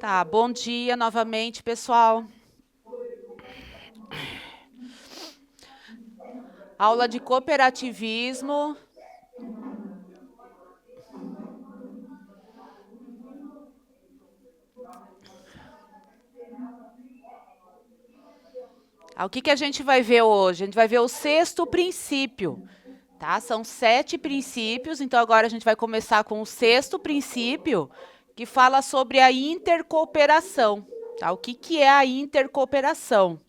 Tá, bom dia novamente, pessoal. Aula de cooperativismo. O que a gente vai ver hoje? A gente vai ver o sexto princípio, tá? São 7 princípios, então agora a gente vai começar com o sexto princípio, que fala sobre a intercooperação, tá? O que é a intercooperação?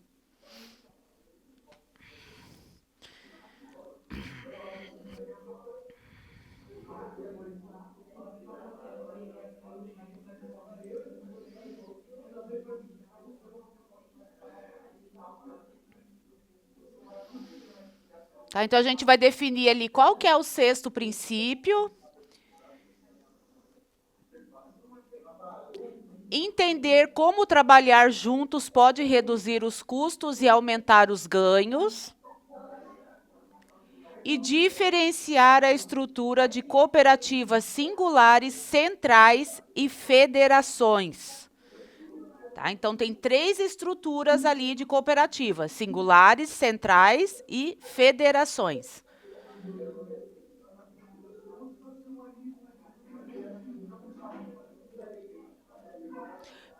Tá, então a gente vai definir ali qual que é o sexto princípio. Entender como trabalhar juntos pode reduzir os custos e aumentar os ganhos. E diferenciar a estrutura de cooperativas singulares, centrais e federações. Tá? Então, tem 3 estruturas ali de cooperativas: singulares, centrais e federações.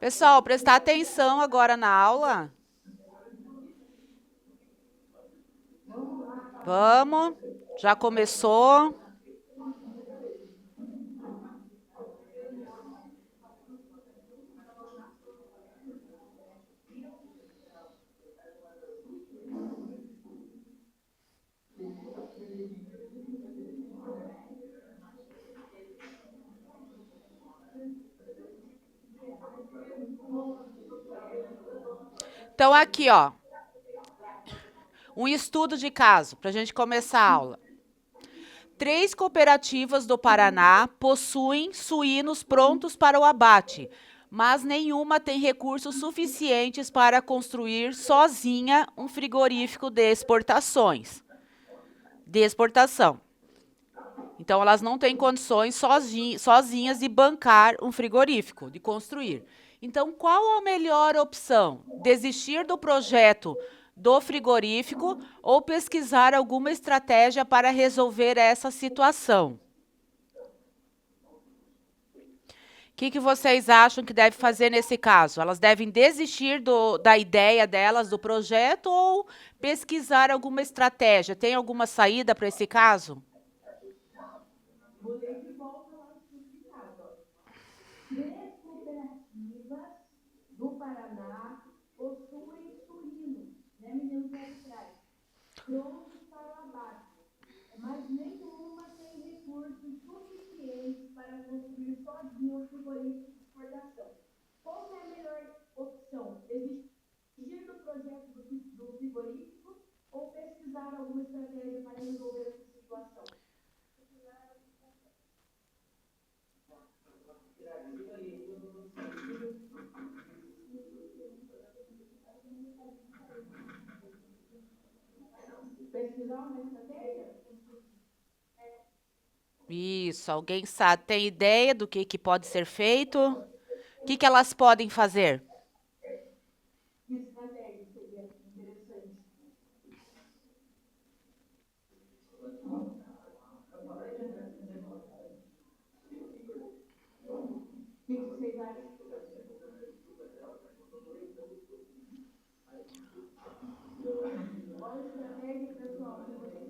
Pessoal, prestar atenção agora na aula. Vamos, já começou. Então, aqui, ó, um estudo de caso, para a gente começar a aula. 3 cooperativas do Paraná possuem suínos prontos para o abate, mas nenhuma tem recursos suficientes para construir sozinha um frigorífico de exportação. Então, elas não têm condições sozinhas de bancar um frigorífico, de construir. Então, qual a melhor opção? Desistir do projeto do frigorífico ou pesquisar alguma estratégia para resolver essa situação? O que vocês acham que deve fazer nesse caso? Elas devem desistir da ideia delas, do projeto, ou pesquisar alguma estratégia? Tem alguma saída para esse caso? Três cooperativas do Paraná possuem suínos, né, meninos aí atrás, prontos para o abate, mas nenhuma tem recursos suficientes para construir sozinho o frigorífico de exportação. Qual é a melhor opção? Desistir do projeto do frigorífico ou pesquisar alguma estratégia para resolver essa situação? Pesquisar uma estratégia? Isso, alguém sabe, tem ideia do que pode ser feito? O que elas podem fazer? Que estratégia seria interessante? O que vocês acham? Qual a estratégia, pessoal, que vocês...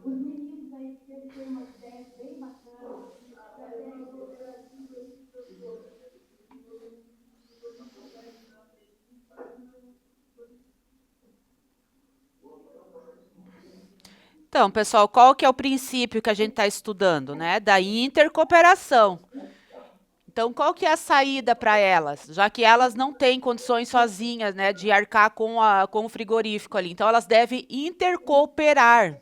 Os meninos aí devem ter uma ideia bem bacana, estratégia cooperativa e produtora. Então, pessoal, qual que é o princípio que a gente está estudando, né? Da intercooperação. Então, qual que é a saída para elas? Já que elas não têm condições sozinhas, né, de arcar com o frigorífico ali. Então, elas devem intercooperar.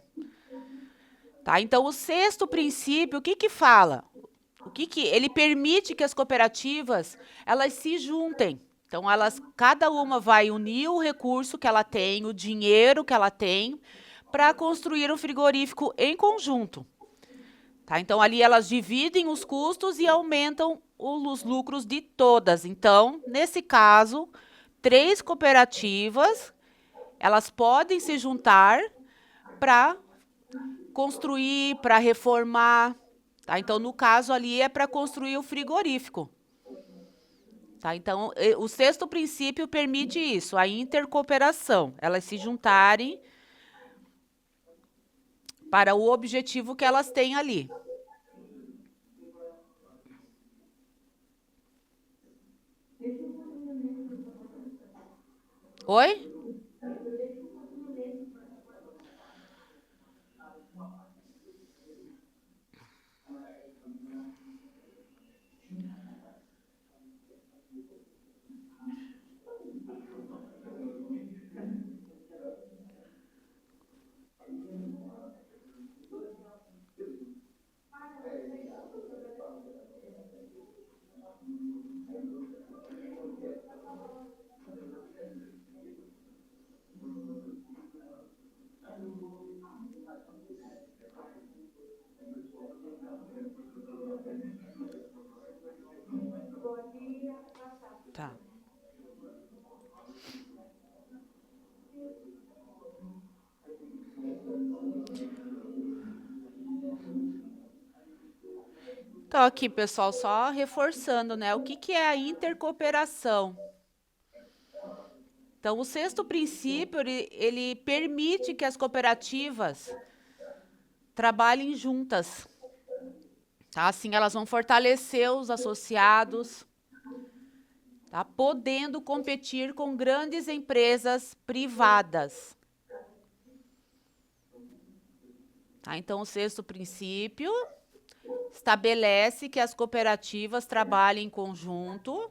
Tá? Então, o sexto princípio, o que fala? Ele permite que as cooperativas, elas se juntem. Então, cada uma vai unir o recurso que ela tem, o dinheiro que ela tem, para construir um frigorífico em conjunto. Tá? Então, ali elas dividem os custos e aumentam os lucros de todas. Então, nesse caso, 3 cooperativas, elas podem se juntar para construir, para reformar. Tá? Então, no caso ali, é para construir o frigorífico. Tá? Então, o sexto princípio permite isso, a intercooperação, elas se juntarem para o objetivo que elas têm ali. Oi? Tá. Então, aqui, pessoal, só reforçando, né? O que é a intercooperação? Então, o sexto princípio, ele permite que as cooperativas trabalhem juntas. Tá? Assim, elas vão fortalecer os associados, tá? Podendo competir com grandes empresas privadas. Tá? Então, o sexto princípio estabelece que as cooperativas trabalhem em conjunto,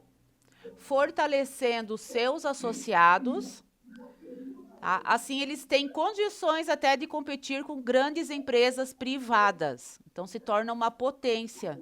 fortalecendo seus associados. Tá? Assim, eles têm condições até de competir com grandes empresas privadas. Então, se torna uma potência.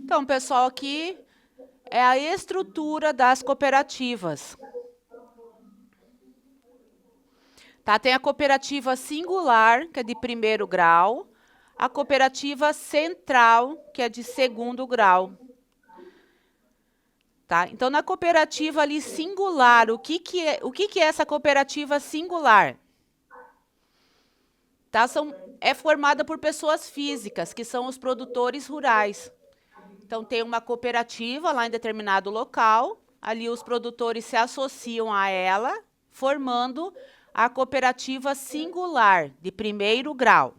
Então, pessoal, aqui é a estrutura das cooperativas. Tá? Tem a cooperativa singular, que é de primeiro grau, a cooperativa central, que é de segundo grau. Tá? Então, na cooperativa ali singular, o que é essa cooperativa singular? Tá? É formada por pessoas físicas, que são os produtores rurais. Então, tem uma cooperativa lá em determinado local, ali os produtores se associam a ela, formando a cooperativa singular de primeiro grau.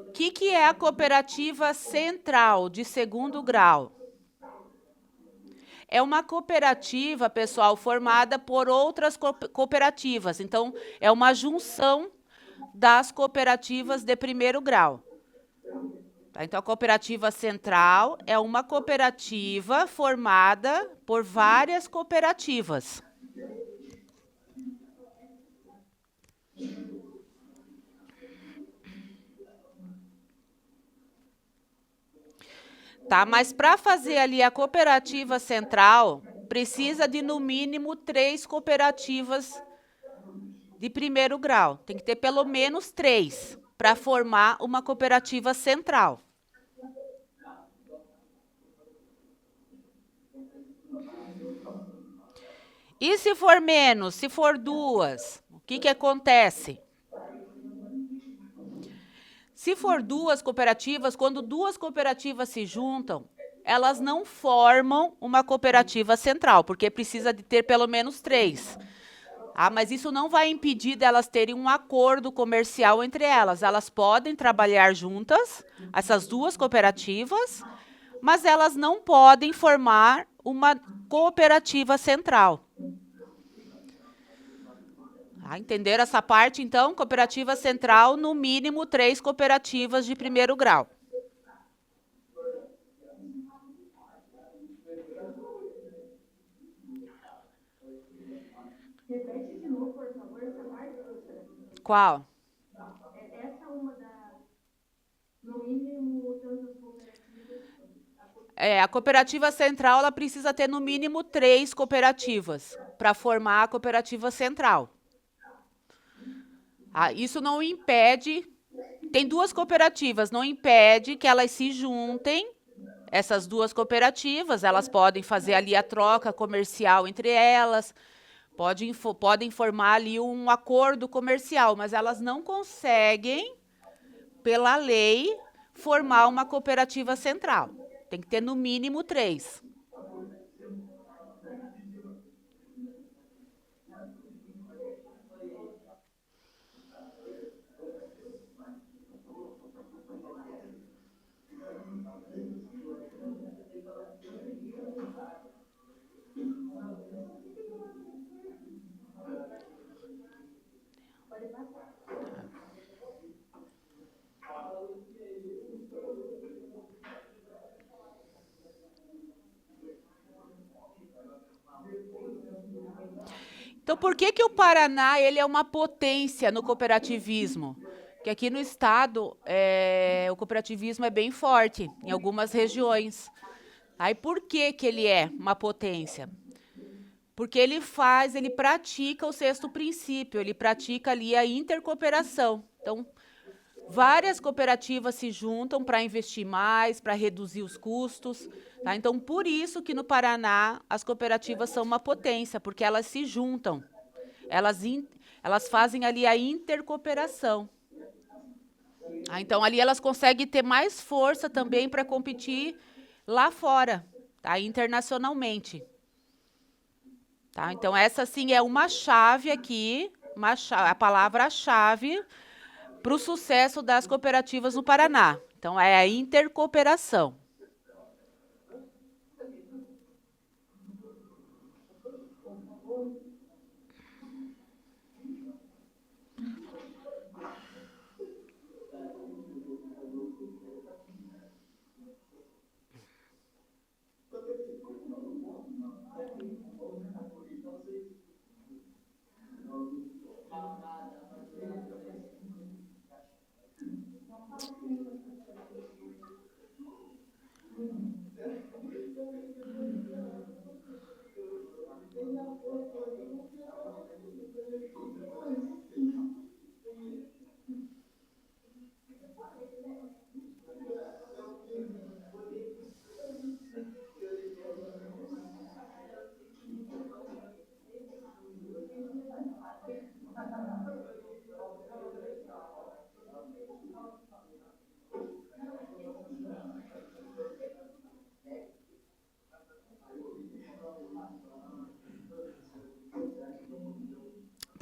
O que é a cooperativa central de segundo grau? É uma cooperativa, pessoal, formada por outras cooperativas. Então, é uma junção das cooperativas de primeiro grau. Tá? Então, a cooperativa central é uma cooperativa formada por várias cooperativas. Tá? Mas para fazer ali a cooperativa central, precisa de no mínimo 3 cooperativas de primeiro grau. Tem que ter pelo menos 3 para formar uma cooperativa central. E se for menos, se for 2, o que acontece? Se for 2 cooperativas, quando 2 cooperativas se juntam, elas não formam uma cooperativa central, porque precisa de ter pelo menos 3. Ah, mas isso não vai impedir delas terem um acordo comercial entre elas. Elas podem trabalhar juntas, essas 2 cooperativas, mas elas não podem formar uma cooperativa central. Ah, entenderam essa parte, então? Cooperativa central, no mínimo 3 cooperativas de primeiro grau. Repete de novo, por favor, essa parte, professora. Qual? Essa é uma das, no mínimo, tantas cooperativas. A cooperativa central ela precisa ter no mínimo 3 cooperativas para formar a cooperativa central. Ah, isso não impede, tem 2 cooperativas, não impede que elas se juntem, essas 2 cooperativas, elas podem fazer ali a troca comercial entre elas, podem formar ali um acordo comercial, mas elas não conseguem, pela lei, formar uma cooperativa central. Tem que ter no mínimo 3. Então, por que o Paraná ele é uma potência no cooperativismo? Porque aqui no estado o cooperativismo é bem forte em algumas regiões. Aí por que ele é uma potência? Porque ele pratica o sexto princípio, ele pratica ali a intercooperação. Então, várias cooperativas se juntam para investir mais, para reduzir os custos. Tá? Então, por isso que no Paraná as cooperativas são uma potência, porque elas se juntam. Elas fazem ali a intercooperação. Então, ali elas conseguem ter mais força também para competir lá fora, tá? Internacionalmente. Tá? Então, essa sim é uma chave aqui, a palavra-chave para o sucesso das cooperativas no Paraná. Então, é a intercooperação.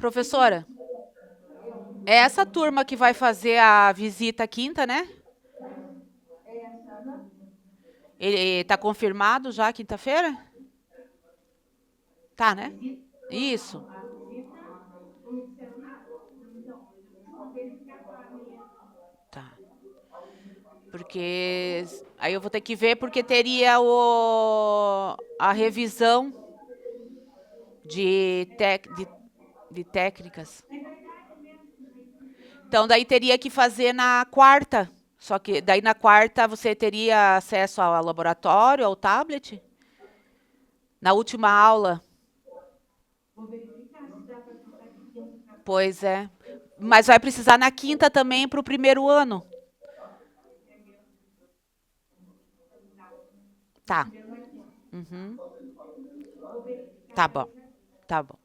Professora, é essa turma que vai fazer a visita quinta, né? Ele tá confirmado já quinta-feira? Tá, né? Isso. Tá. Porque aí eu vou ter que ver porque teria a revisão de técnicas. Então daí teria que fazer na quarta. Só que daí na quarta você teria acesso ao laboratório, ao tablet? Na última aula. Pois é. Mas vai precisar na quinta também para o primeiro ano. Tá. Uhum. Tá bom. Tá bom.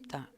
Tá.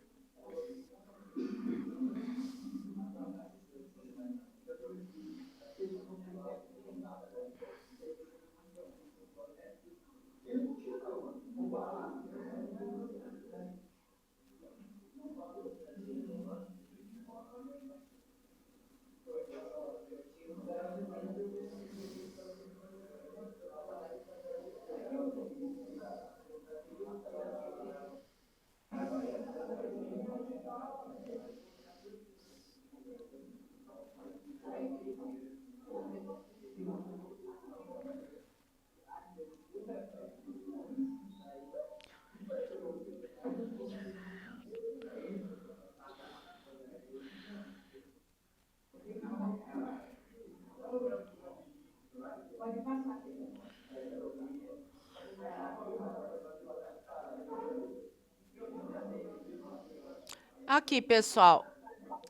Aqui, pessoal,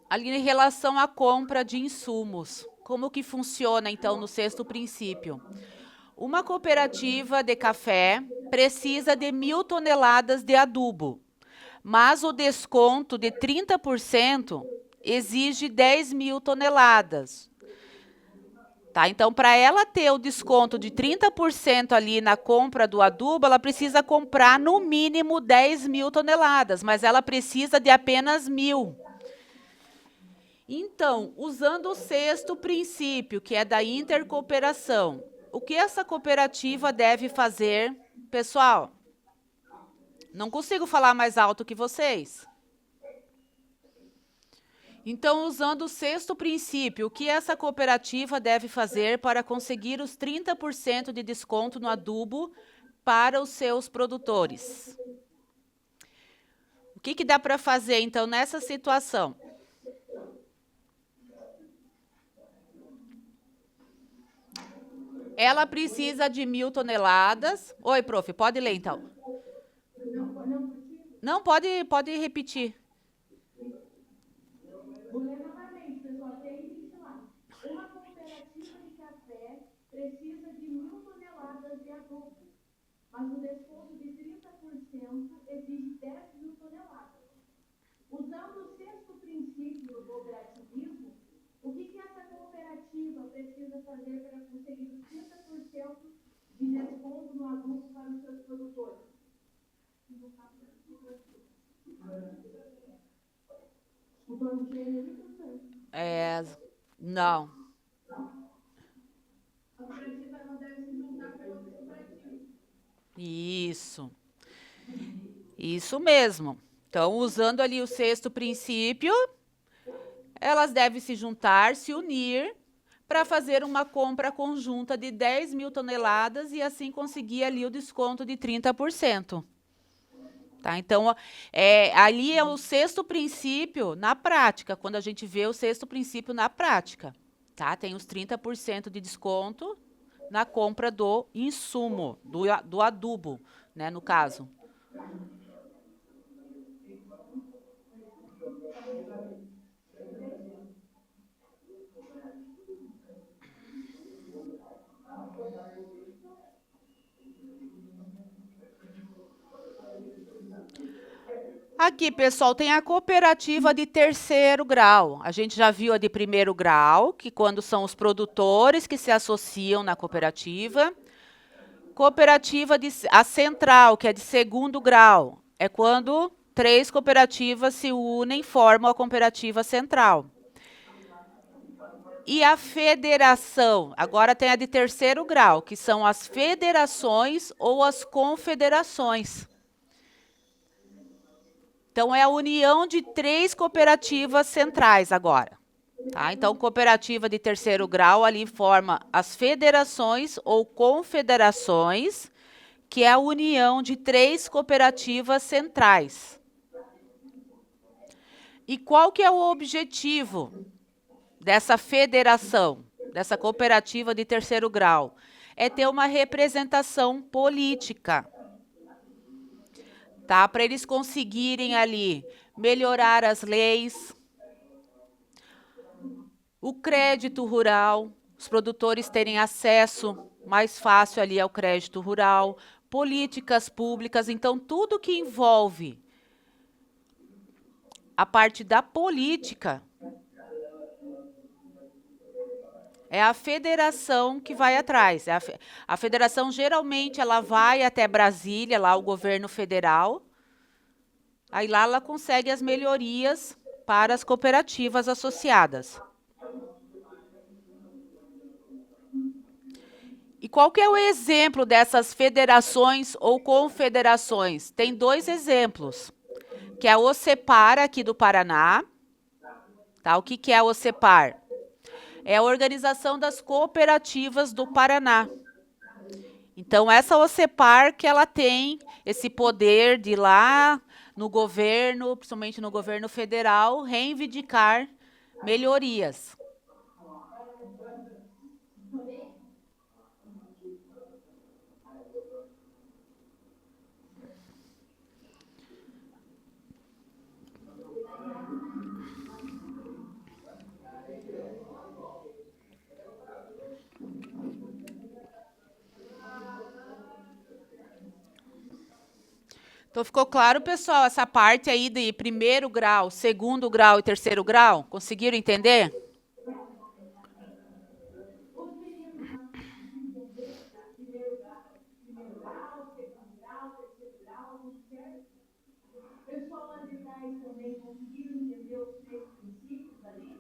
ali em relação à compra de insumos, como que funciona então no sexto princípio? Uma cooperativa de café precisa de 1.000 toneladas de adubo, mas o desconto de 30% exige 10.000 toneladas. Tá? Então, para ela ter o desconto de 30% ali na compra do adubo, ela precisa comprar no mínimo 10.000 toneladas, mas ela precisa de apenas 1.000. Então, usando o sexto princípio, que é da intercooperação, o que essa cooperativa deve fazer? Pessoal, não consigo falar mais alto que vocês. Então, usando o sexto princípio, o que essa cooperativa deve fazer para conseguir os 30% de desconto no adubo para os seus produtores? O que dá para fazer, então, nessa situação? Ela precisa de 1.000 toneladas. Oi, prof, pode ler, então. Não, pode repetir. Vou ler novamente, pessoal, até aí lá. Uma cooperativa de café precisa de 1.000 toneladas de adubo, mas o desconto de 30% exige 10.000 toneladas. Usando o sexto princípio do cooperativismo, o que essa cooperativa precisa fazer para conseguir os 30% de desconto no adubo para os seus produtores? Não. A cooperativa não deve se juntar com outras cooperativas. Isso mesmo. Então, usando ali o sexto princípio, elas devem se juntar, se unir, para fazer uma compra conjunta de 10.000 toneladas e assim conseguir ali o desconto de 30%. Tá? Então, ali é o sexto princípio na prática, quando a gente vê o sexto princípio na prática. Tá? Tem os 30% de desconto na compra do insumo, do adubo, né, no caso. Aqui, pessoal, tem a cooperativa de terceiro grau. A gente já viu a de primeiro grau, que quando são os produtores que se associam na cooperativa. A central, que é de segundo grau, é quando 3 cooperativas se unem e formam a cooperativa central. E a federação, agora tem a de terceiro grau, que são as federações ou as confederações. Então, é a união de 3 cooperativas centrais agora. Tá? Então, cooperativa de terceiro grau ali forma as federações ou confederações, que é a união de 3 cooperativas centrais. E qual que é o objetivo dessa federação, dessa cooperativa de terceiro grau? É ter uma representação política, tá? Para eles conseguirem ali melhorar as leis, o crédito rural, os produtores terem acesso mais fácil ali ao crédito rural, políticas públicas, então tudo que envolve a parte da política é a federação que vai atrás. A federação geralmente ela vai até Brasília, lá o governo federal, aí lá ela consegue as melhorias para as cooperativas associadas. E qual que é o exemplo dessas federações ou confederações? Tem 2 exemplos, que é a OCEPAR aqui do Paraná. Tá? O que é a OCEPAR? É a Organização das Cooperativas do Paraná. Então, essa OCEPAR que ela tem esse poder de ir lá no governo, principalmente no governo federal, reivindicar melhorias. Então, ficou claro, pessoal, essa parte aí de primeiro grau, segundo grau e terceiro grau? Conseguiram entender? O pessoal lá de trás também conseguiram entender os 3 princípios ali?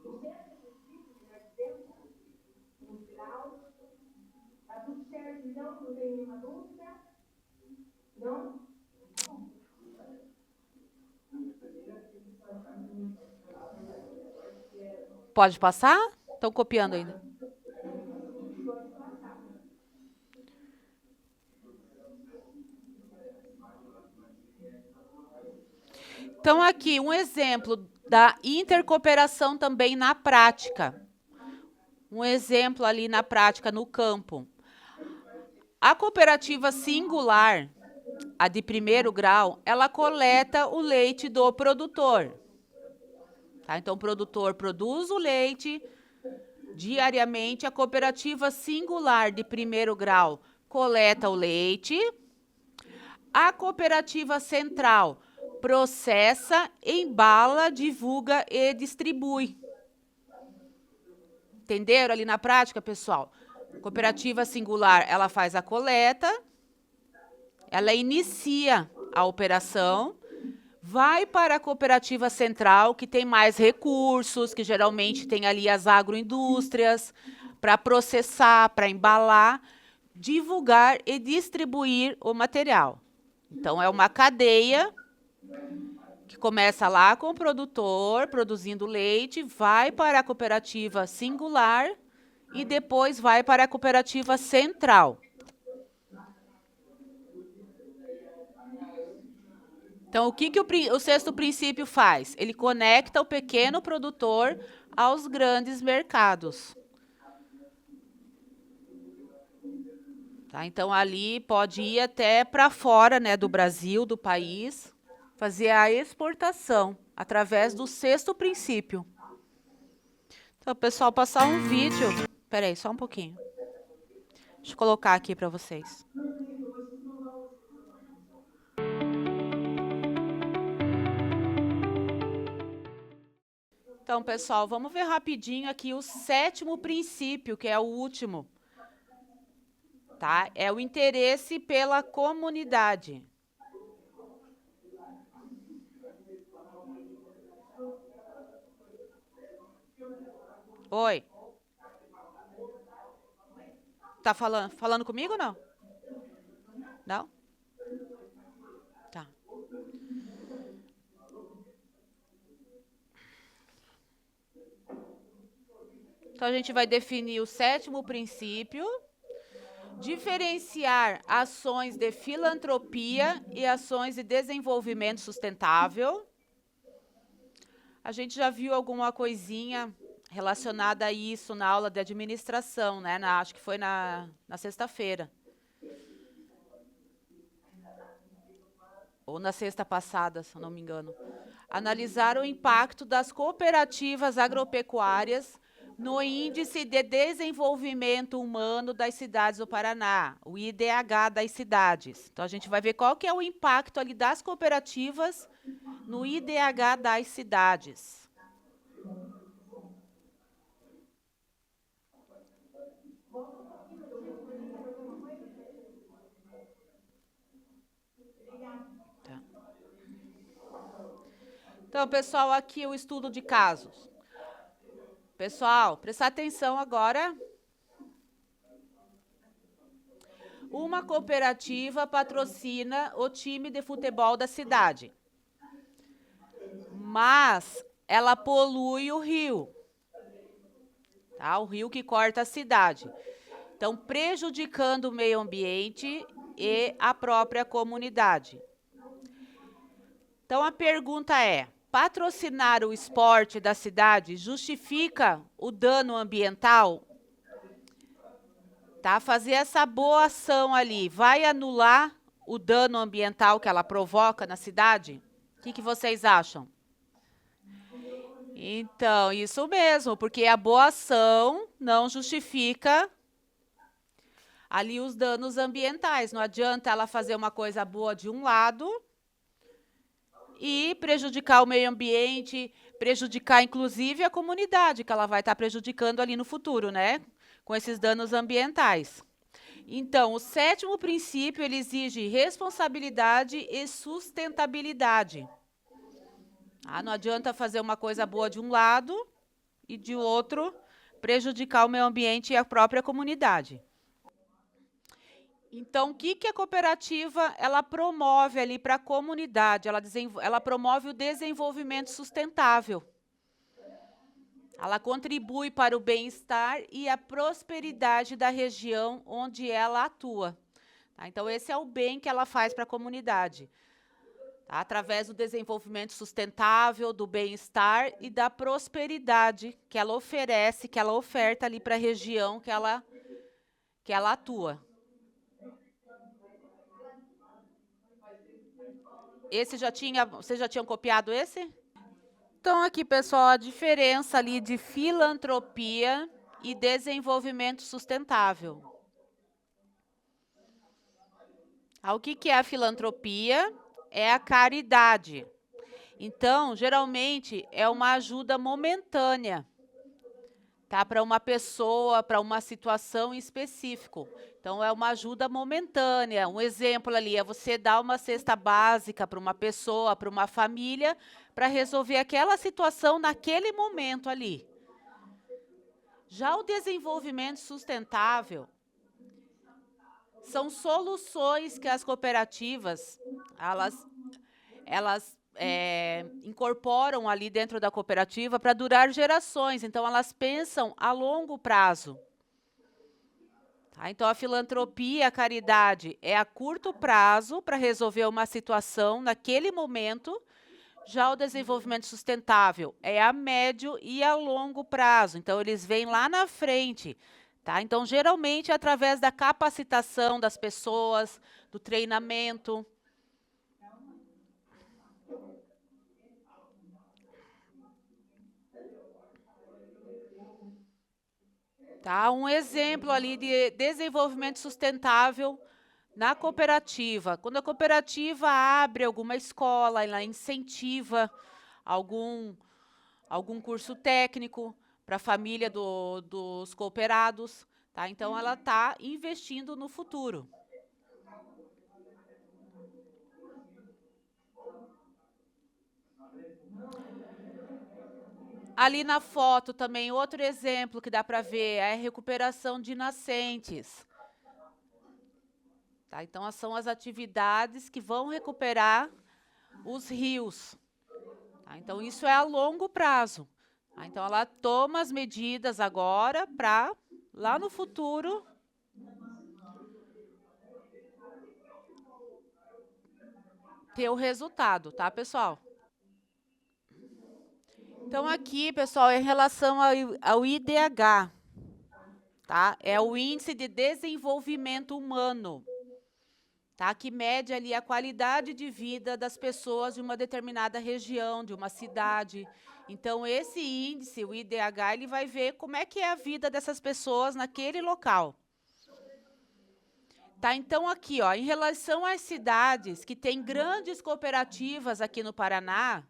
Os 7 princípios que nós temos nos graus. Está tudo certo, então? Não tem nenhuma dúvida? Não? Pode passar? Estão copiando ainda. Então, aqui, um exemplo da intercooperação também na prática. Um exemplo ali na prática, no campo. A cooperativa singular, a de primeiro grau, ela coleta o leite do produtor. Tá? Então, o produtor produz o leite diariamente. A cooperativa singular de primeiro grau coleta o leite. A cooperativa central processa, embala, divulga e distribui. Entenderam ali na prática, pessoal? Cooperativa singular, ela faz a coleta, ela inicia a operação, vai para a cooperativa central, que tem mais recursos, que geralmente tem ali as agroindústrias, para processar, para embalar, divulgar e distribuir o material. Então, é uma cadeia que começa lá com o produtor, produzindo leite, vai para a cooperativa singular e depois vai para a cooperativa central. Então, o que o sexto princípio faz? Ele conecta o pequeno produtor aos grandes mercados. Tá? Então, ali pode ir até para fora, né, do Brasil, do país, fazer a exportação através do sexto princípio. Então, pessoal, passar um vídeo. Espera aí, só um pouquinho. Deixa eu colocar aqui para vocês. Então, pessoal, vamos ver rapidinho aqui o sétimo princípio, que é o último. tá? É o interesse pela comunidade. Oi, tá falando comigo ou não? Não? Tá. Então a gente vai definir o 7º princípio, diferenciar ações de filantropia e ações de desenvolvimento sustentável. A gente já viu alguma coisinha relacionada a isso na aula de administração, né? Acho que foi na sexta-feira. Ou na sexta passada, se eu não me engano. Analisar o impacto das cooperativas agropecuárias no Índice de Desenvolvimento Humano das Cidades do Paraná, o IDH das cidades. Então, a gente vai ver qual que é o impacto ali das cooperativas no IDH das cidades. Tá. Então, pessoal, aqui o estudo de casos. Pessoal, prestar atenção agora. Uma cooperativa patrocina o time de futebol da cidade, mas ela polui o rio, tá? O rio que corta a cidade. Então, prejudicando o meio ambiente e a própria comunidade. Então, a pergunta é: patrocinar o esporte da cidade justifica o dano ambiental? Tá? Fazer essa boa ação ali vai anular o dano ambiental que ela provoca na cidade? O que vocês acham? Então, isso mesmo, porque a boa ação não justifica ali os danos ambientais. Não adianta ela fazer uma coisa boa de um lado e prejudicar o meio ambiente, prejudicar inclusive a comunidade, que ela vai estar prejudicando ali no futuro, né? Com esses danos ambientais. Então, o 7º princípio, ele exige responsabilidade e sustentabilidade. Não adianta fazer uma coisa boa de um lado e de outro prejudicar o meio ambiente e a própria comunidade. Então, o que a cooperativa ela promove ali para a comunidade? Ela promove o desenvolvimento sustentável. Ela contribui para o bem-estar e a prosperidade da região onde ela atua. Tá? Então, esse é o bem que ela faz para a comunidade. Tá? Através do desenvolvimento sustentável, do bem-estar e da prosperidade que ela oferece, que ela oferta ali para a região que ela atua. Vocês já tinham copiado esse? Então, aqui, pessoal, a diferença ali de filantropia e desenvolvimento sustentável. O que é a filantropia? É a caridade. Então, geralmente, é uma ajuda momentânea, tá? Para uma pessoa, para uma situação em específico. Então, é uma ajuda momentânea. Um exemplo ali é você dar uma cesta básica para uma pessoa, para uma família, para resolver aquela situação naquele momento ali. Já o desenvolvimento sustentável são soluções que as cooperativas, elas incorporam ali dentro da cooperativa para durar gerações. Então, elas pensam a longo prazo. Tá? Então, a filantropia, a caridade, é a curto prazo para resolver uma situação naquele momento. Já o desenvolvimento sustentável é a médio e a longo prazo. Então, eles vêm lá na frente. Tá? Então, geralmente, é através da capacitação das pessoas, do treinamento. Tá? Um exemplo ali de desenvolvimento sustentável na cooperativa. Quando a cooperativa abre alguma escola, ela incentiva algum curso técnico para a família dos cooperados. Tá? Então, ela está investindo no futuro. Ali na foto também, outro exemplo que dá para ver é a recuperação de nascentes. Tá? Então, são as atividades que vão recuperar os rios. Tá? Então, isso é a longo prazo. Tá? Então, ela toma as medidas agora para, lá no futuro, ter o resultado, tá, pessoal? Então, aqui, pessoal, em relação ao IDH, tá? É o Índice de Desenvolvimento Humano, tá? Que mede ali a qualidade de vida das pessoas de uma determinada região, de uma cidade. Então, esse índice, o IDH, ele vai ver como é que é a vida dessas pessoas naquele local. Tá, então aqui, ó, em relação às cidades que têm grandes cooperativas aqui no Paraná,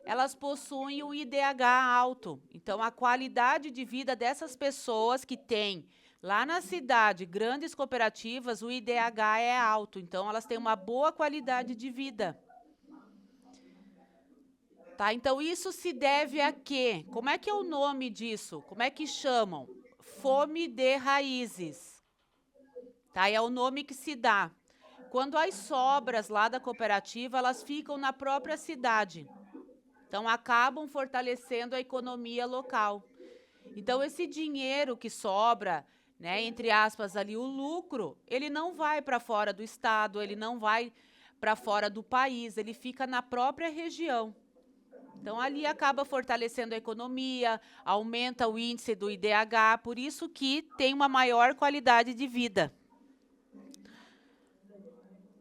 elas possuem o IDH alto. Então, a qualidade de vida dessas pessoas que têm lá na cidade grandes cooperativas, o IDH é alto. Então, elas têm uma boa qualidade de vida. Tá, então, isso se deve a quê? Como é que é o nome disso? Como é que chamam? Fome de raízes. Tá, é o nome que se dá. Quando as sobras lá da cooperativa, elas ficam na própria cidade. Então, acabam fortalecendo a economia local. Então, esse dinheiro que sobra, né, entre aspas, ali, o lucro, ele não vai para fora do estado, ele não vai para fora do país, ele fica na própria região. Então, ali acaba fortalecendo a economia, aumenta o índice do IDH, por isso que tem uma maior qualidade de vida.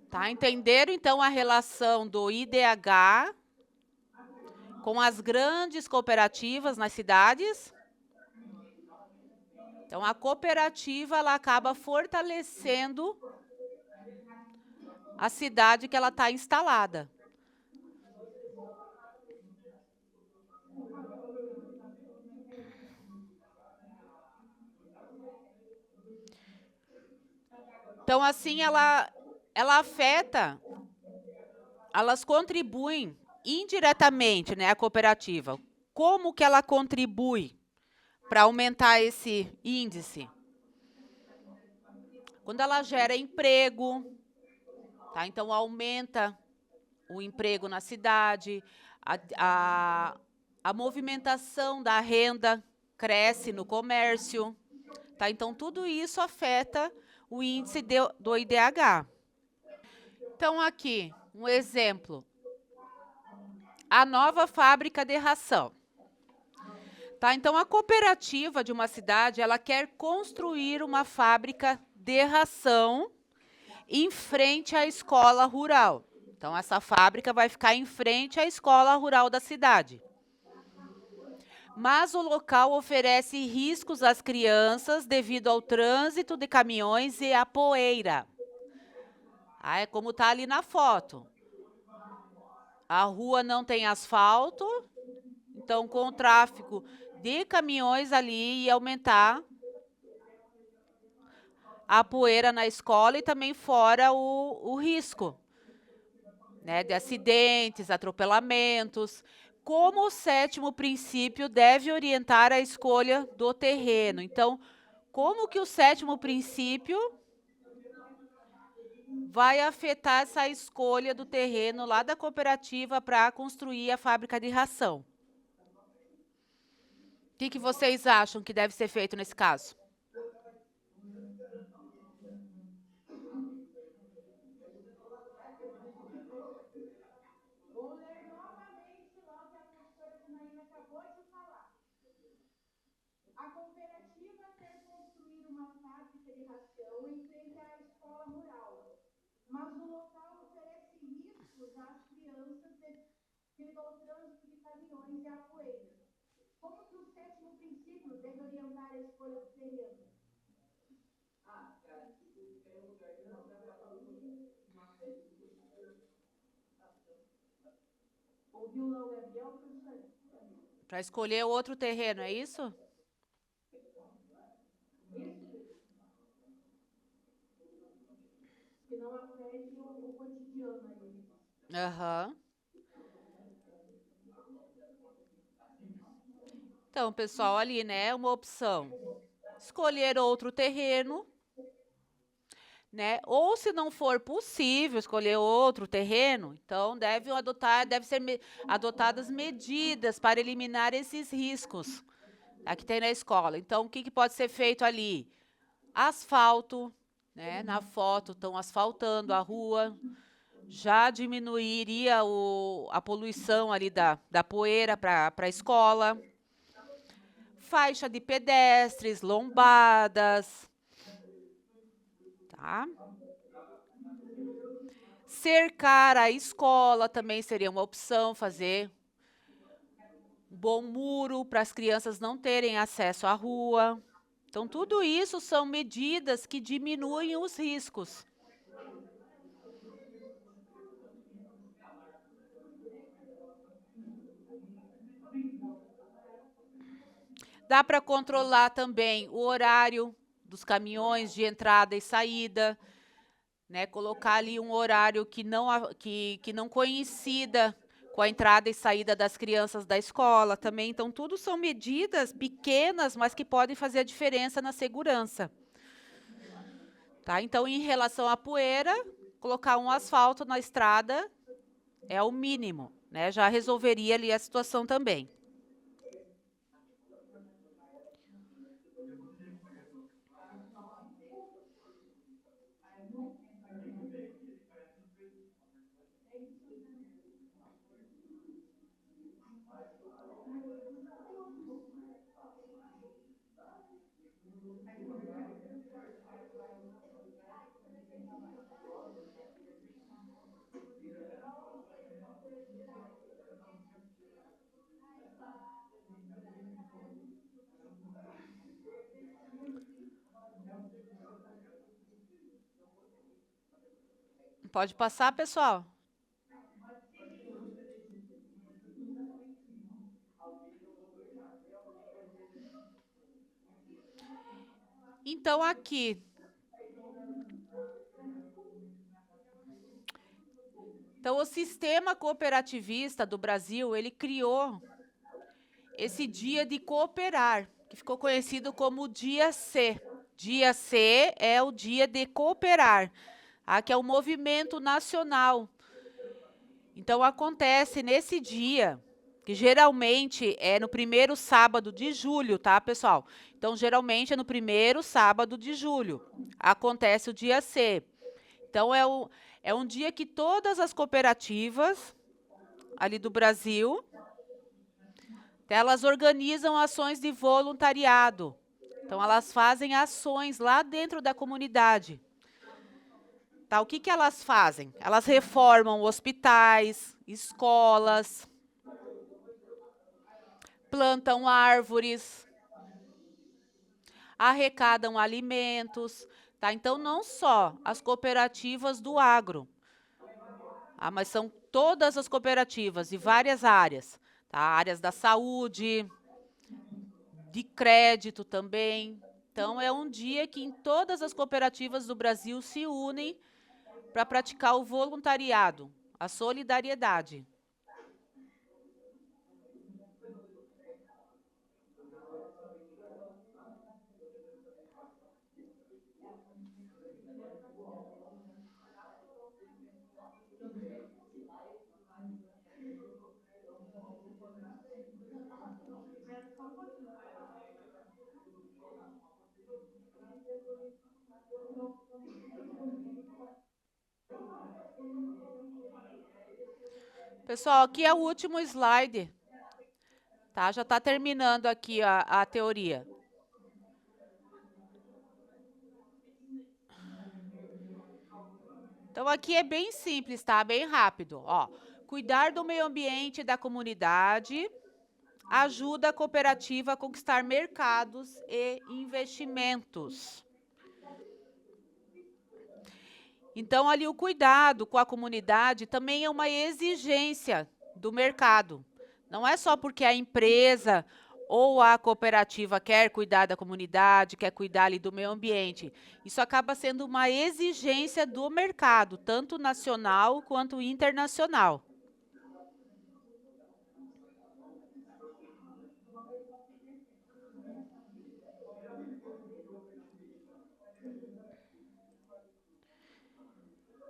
Tá? Entenderam, então, a relação do IDH com as grandes cooperativas nas cidades? Então, a cooperativa ela acaba fortalecendo a cidade que ela está instalada. Então, assim, ela afeta, elas contribuem indiretamente, né, a cooperativa. Como que ela contribui para aumentar esse índice? Quando ela gera emprego, tá? Então, aumenta o emprego na cidade, a movimentação da renda cresce no comércio, tá? Então, tudo isso afeta o índice do IDH. Então, aqui, um exemplo. A nova fábrica de ração. Tá? Então, a cooperativa de uma cidade, ela quer construir uma fábrica de ração em frente à escola rural. Então, essa fábrica vai ficar em frente à escola rural da cidade. Mas o local oferece riscos às crianças devido ao trânsito de caminhões e à poeira. Ah, é como está ali na foto. A rua não tem asfalto, então com o tráfego de caminhões ali ia aumentar a poeira na escola e também fora o risco, né, de acidentes, atropelamentos. Como o sétimo princípio deve orientar a escolha do terreno. Então, como que o sétimo princípio vai afetar essa escolha do terreno lá da cooperativa para construir a fábrica de ração? O que vocês acham que deve ser feito nesse caso? Vou ler novamente lá o que a professora Janaína acabou de falar. A cooperativa quer construir uma fábrica de ração em frente à escola rural, mas o local oferece riscos às crianças devido ao trânsito de caminhões e à poeira. Como que o sétimo princípio deve orientar a escolha do terreno? Ouviu lá o Gabriel, professora? Para escolher outro terreno, é isso? que não afete o cotidiano a eles. Aham. Então, pessoal, ali, né, uma opção. Escolher outro terreno, né? Ou se não for possível escolher outro terreno, então deve ser adotadas medidas para eliminar esses riscos, tá, que tem na escola. Então, o que pode ser feito ali? Asfalto, né? Na foto estão asfaltando a rua, já diminuiria a poluição ali da poeira para a escola. Faixa de pedestres, lombadas, tá? Cercar a escola também seria uma opção, fazer um bom muro para as crianças não terem acesso à rua. Então, tudo isso são medidas que diminuem os riscos. Dá para controlar também o horário dos caminhões de entrada e saída, né? Colocar ali um horário que não coincida com a entrada e saída das crianças da escola também. Então, tudo são medidas pequenas, mas que podem fazer a diferença na segurança. Tá? Então, em relação à poeira, colocar um asfalto na estrada é o mínimo, né? Já resolveria ali a situação também. Pode passar, pessoal? Então, aqui. Então, o sistema cooperativista do Brasil, ele criou esse dia de cooperar, que ficou conhecido como Dia C. Dia C é o dia de cooperar, tá? Que é um movimento nacional. Então, acontece nesse dia, que geralmente é no primeiro sábado de julho, tá, pessoal? Então, geralmente é no primeiro sábado de julho. Acontece o dia C. Então, é um dia que todas as cooperativas ali do Brasil, elas organizam ações de voluntariado. Então, elas fazem ações lá dentro da comunidade. Tá, o que elas fazem? Elas reformam hospitais, escolas, plantam árvores, arrecadam alimentos. Tá? Então, não só as cooperativas do agro, mas são todas as cooperativas de várias áreas. Tá? Áreas da saúde, de crédito também. Então, é um dia que em todas as cooperativas do Brasil se unem para praticar o voluntariado, a solidariedade. Pessoal, aqui é o último slide, tá? Já está terminando aqui a teoria. Então, aqui é bem simples, tá? Bem rápido. Ó, cuidar do meio ambiente e da comunidade ajuda a cooperativa a conquistar mercados e investimentos. Então, ali o cuidado com a comunidade também é uma exigência do mercado. Não é só porque a empresa ou a cooperativa quer cuidar da comunidade, quer cuidar ali do meio ambiente. Isso acaba sendo uma exigência do mercado, tanto nacional quanto internacional.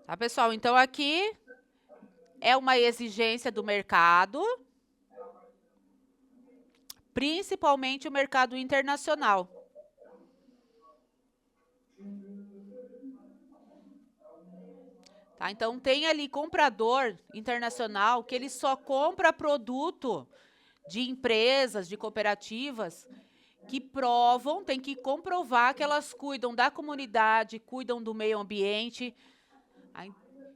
Tá, pessoal? Então, aqui é uma exigência do mercado, principalmente o mercado internacional. Tá? Então, tem ali comprador internacional que ele só compra produto de empresas, de cooperativas, que provam, tem que comprovar que elas cuidam da comunidade, cuidam do meio ambiente.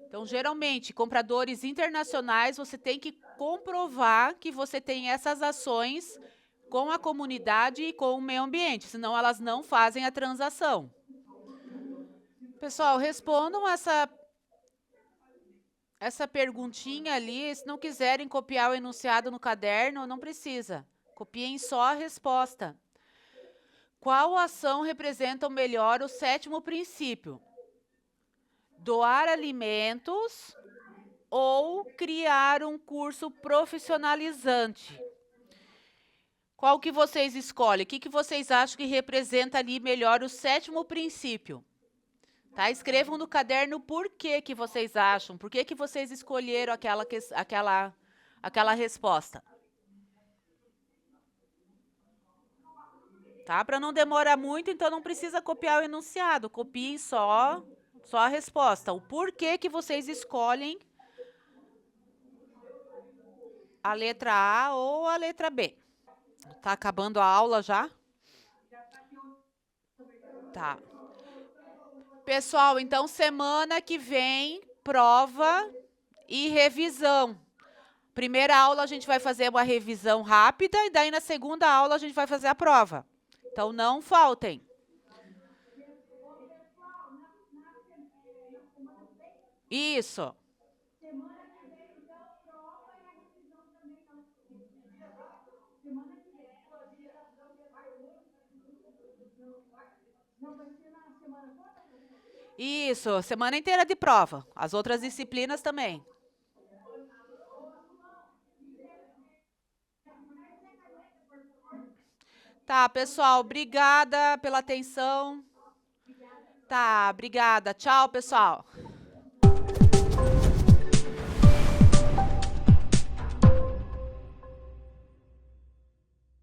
Então, geralmente, compradores internacionais, você tem que comprovar que você tem essas ações com a comunidade e com o meio ambiente, senão elas não fazem a transação. Pessoal, respondam essa perguntinha ali. Se não quiserem copiar o enunciado no caderno, não precisa. Copiem só a resposta. Qual ação representa melhor o 7º princípio? Doar alimentos ou criar um curso profissionalizante? Qual que vocês escolhem? O que vocês acham que representa ali melhor o 7º princípio? Tá? Escrevam no caderno por que vocês acham, por que vocês escolheram aquela resposta. Tá? Para não demorar muito, então não precisa copiar o enunciado, copiem só a resposta. O porquê que vocês escolhem a letra A ou a letra B. Tá acabando a aula já? Tá. Pessoal, então semana que vem, prova e revisão. Primeira aula a gente vai fazer uma revisão rápida e daí na segunda aula a gente vai fazer a prova. Então não faltem. Isso. Isso, semana inteira de prova. As outras disciplinas também. Tá, pessoal, obrigada pela atenção. Tá, obrigada. Tchau, pessoal.